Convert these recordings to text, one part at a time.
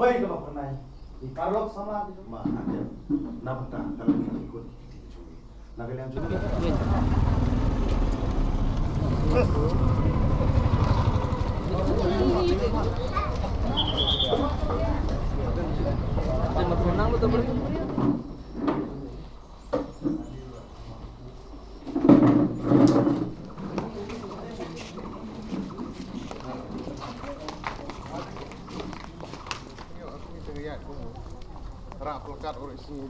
kalaway ka pernah di parlok sama gitu mah ada nabta kalau kita ikut nah kalian juga menang lu tuh rak pelekat orang sini.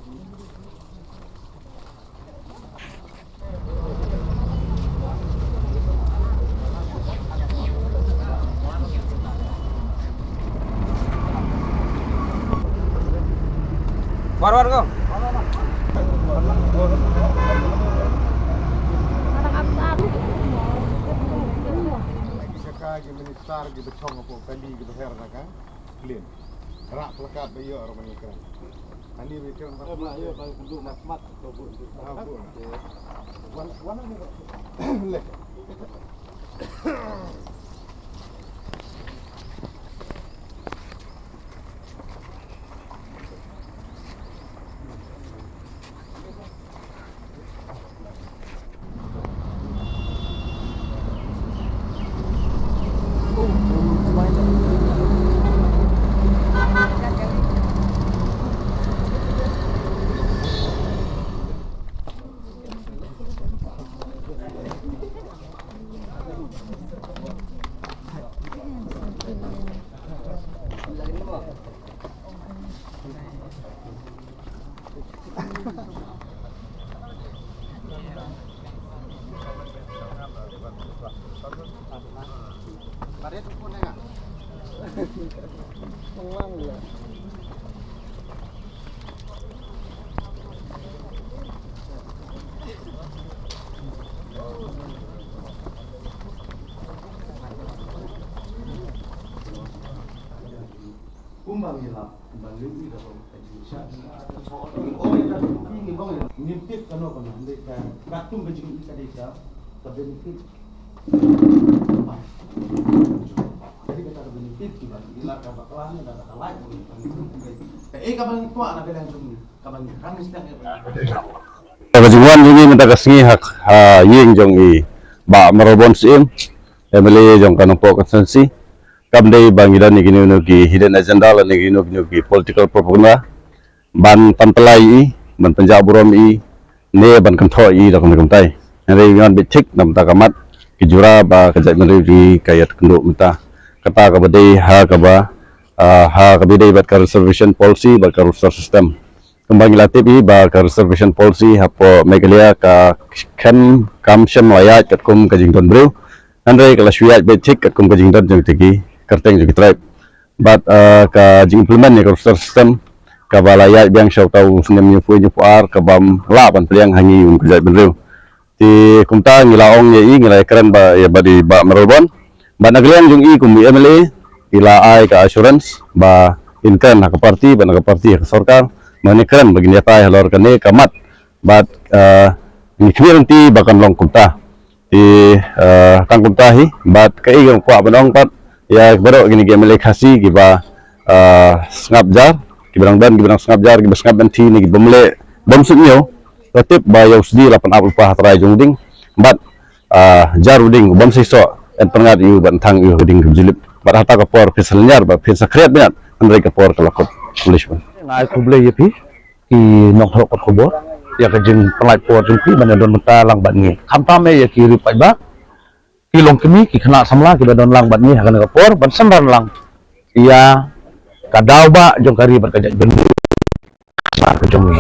War kau. Lagi ministar gitu cong apa kali gitu herna kan clean rak pelekat bayo orang ini kan ani bikin apa ayo kalau penduk mat atau bu wan ni le Pada tu pun enggak. Menguang dia. Kumbang hilap, kumbang lebih dah Indonesia. Oh kita ini bang, nyimtit kano kano, mereka katung kecil kita desa, tapi nyimtit. Jadi kita ada benefit juga, ilah kabar kelahnya dan kata lain. Kapan tua anak yang cumi, kapan kami sedang. Kajian ini minta kesengi hak ying jong i, ba merobon sim, emily jong kanopok konsensi. Kamdei bangidan igini unugi hidden agenda lan igini unugi political propaganda ban pantelai ban penjaburom i ne ban kanto i da kamtai ngai ngan bitik nam takamat kijura ba kajai menri kayat kenduk minta kata kabadai ha kabidai bat reservation policy ba reservation system kembang latip i ba reservation policy hapo megalia ka kam shem layat katkum kajing don brew andai kala syuat bitik katkum kajing don jeng tigi kerteng juga tribe, but ka implement ni reservation system ka balaya biang syau tahu senem nyupuar ka bam laban priang hangi kajai benreu ti kumta ngilaong ye i ngilai keren ba ya badi ba merobon ba naglian jung i kum MLA ila ai ka assurance ba inkan ka parti ba ka parti ka sarkar mani keren bagi nyata halor kane kamat but ni kmirenti bakan long kumta ti kang kumta hi but kai gong kwa banong pat ya baru gini MLA khasi giba ngabjar gibrang ban gibrang ngabjar giba ngab ban thi ni giba mele bom sunyo tip ba yausdi 8 apul pa hatrai jungding but jaruding bom siso en pengat yu ban thang yu ding jilip bar hata ka por fisalnyar ba fisa kreat binat andai ka por kalakot polish ban ngai kuble yepi ki nok thok ko bo ya ka jing pelai por jungki ban don mata lang ban ngi khampa me ya ki ripai ba ki long kemi ki khana samla ki badon lang bat ni hakan kapor ban samran lang ia kadau ba jong kari bat kajak ben ko jong ni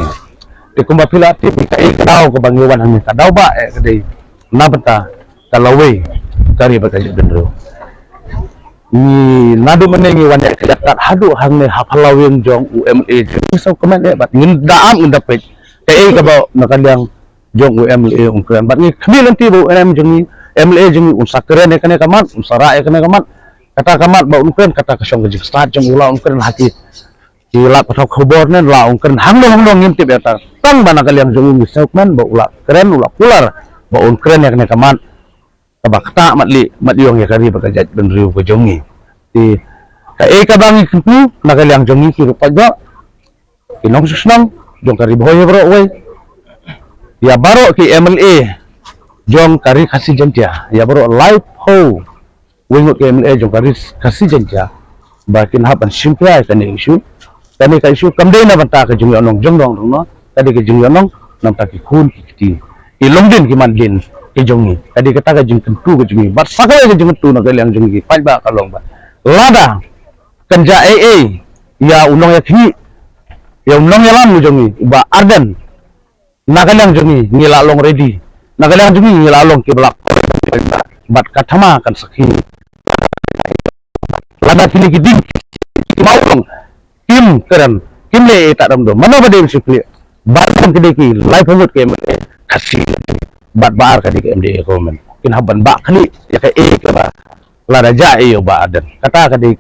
de kumba pila ti kai kadau ko bangiwan hang kadau ba kadai nabata kalawe kari bat kajak ben ro ni nadu menengi wan ya kajak hadu hang ne hapalawin jong UMA so komen bat ngin daam undapet kai ka ba nakaliang jong UMA ungkran bat ni kami nanti bo NM jong ni MLA jeng unsa keren ya kene kamat unsa ra ya kene kamat kata kamat ba unkren kata kasyong jeng start jeng ula unkren hati kila patok khobor nen la unkren hangdong ngintip ya ta tang bana kaliang jeng ni sekmen ba ula keren ula pular ba unkren ya kene kamat tabak ta matli matyong ya kari bagajat ben riu ko jongi ti kabangi kupu nakaliang jongi kirupat ba kinong susnang jong kari boy bro we ya baro ki MLA jong kari kasih jantia ya bro live ho wengut ke MLA jong kari kasih jantia bakin hapan simply kan isu kani ka isu kamdei na banta ka jong anong jong dong no kadi ke jong anong nam ta ki kun ki ilongdin ki mandin ke jongi kadi kata ka jong tentu ke jongi bat sakai ke jong tu nakaliang jongi pai ba kalong ba lada kanja ya unong ya kini ya unong ya lam jongi ba arden nagalang jongi ngilalong ready nagalang jongi ngilalong ke belak bat katama kan sakhi lada kini giding maulong kim keren kim le tak dam do mana bade sipli bat kan kede ki live humut ke kasih bat bar kade ke MD komen kin haban ba kali ya ke ke ba lada ja yo ba arden kata kade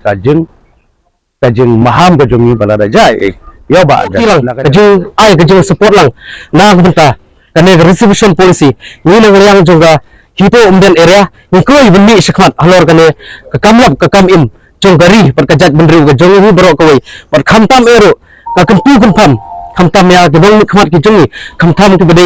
kajeng maham ke jongi balada jai ya ba kajeng ay kajeng support lang na benta kane reservation policy ni na yang jonga hito umdan area ni ko ibni shakmat halor kane kakamlap kakam jong gari perkajat bendru ke jongi hu bro koi par khamtam ero kakentu kunpam khamtam ya ke dong khmat ki jongi khamtam ke bade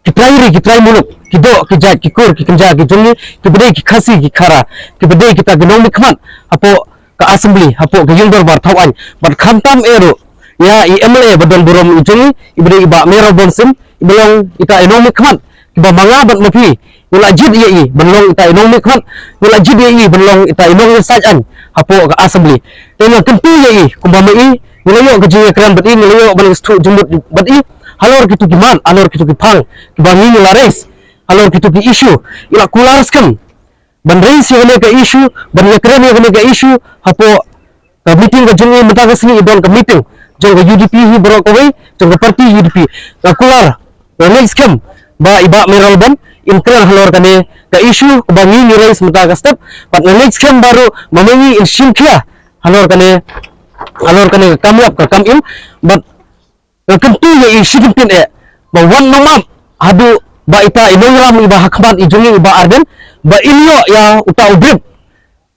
kitrai muluk kido kijat kikur ki kenja ki jongi ki bade ki khasi ki khara ki bade kita ke dong khmat apo ke assembly hapo ke yung bar thawan bat khamtam ero ya MLA badal burom ujung ibri iba mero bonsim ibelong ita enomik khat iba manga bat mapi wala jid ye belong ita enomik khat wala jid ye belong ita enong sajan hapo ke assembly tena kentu ye kumbamai nilayo ke jinga kran bat nilayo ban stu jumut bat halor kitu giman alor kitu gipang kibangi lares halor kitu ki issue ila kularskan ban raise ye ke issue ban yakren ye ke issue hapo ka meeting ka jungi mata ka sini idon ka meeting jong UDP hi bro ko we jong parti UDP ka kular ka next kam ba iba meral ban inkran halor kane ka issue ba ni raise mata ka step pat next kam baru mamengi in simkia halor kane kamlap ka kam but kentu ye sigimpin ba wan nomam hadu ba ita inongram iba hakmat ijungi iba arden ba ilyo ya uta ubrib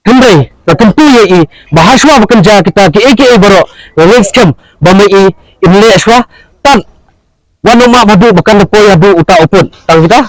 Hindai, tentu ye bahaswa bekerja kita ke AKA baro, next kam bamai imle aswa tan, wanu ma madu bekan depo ya bu uta upun, tang kita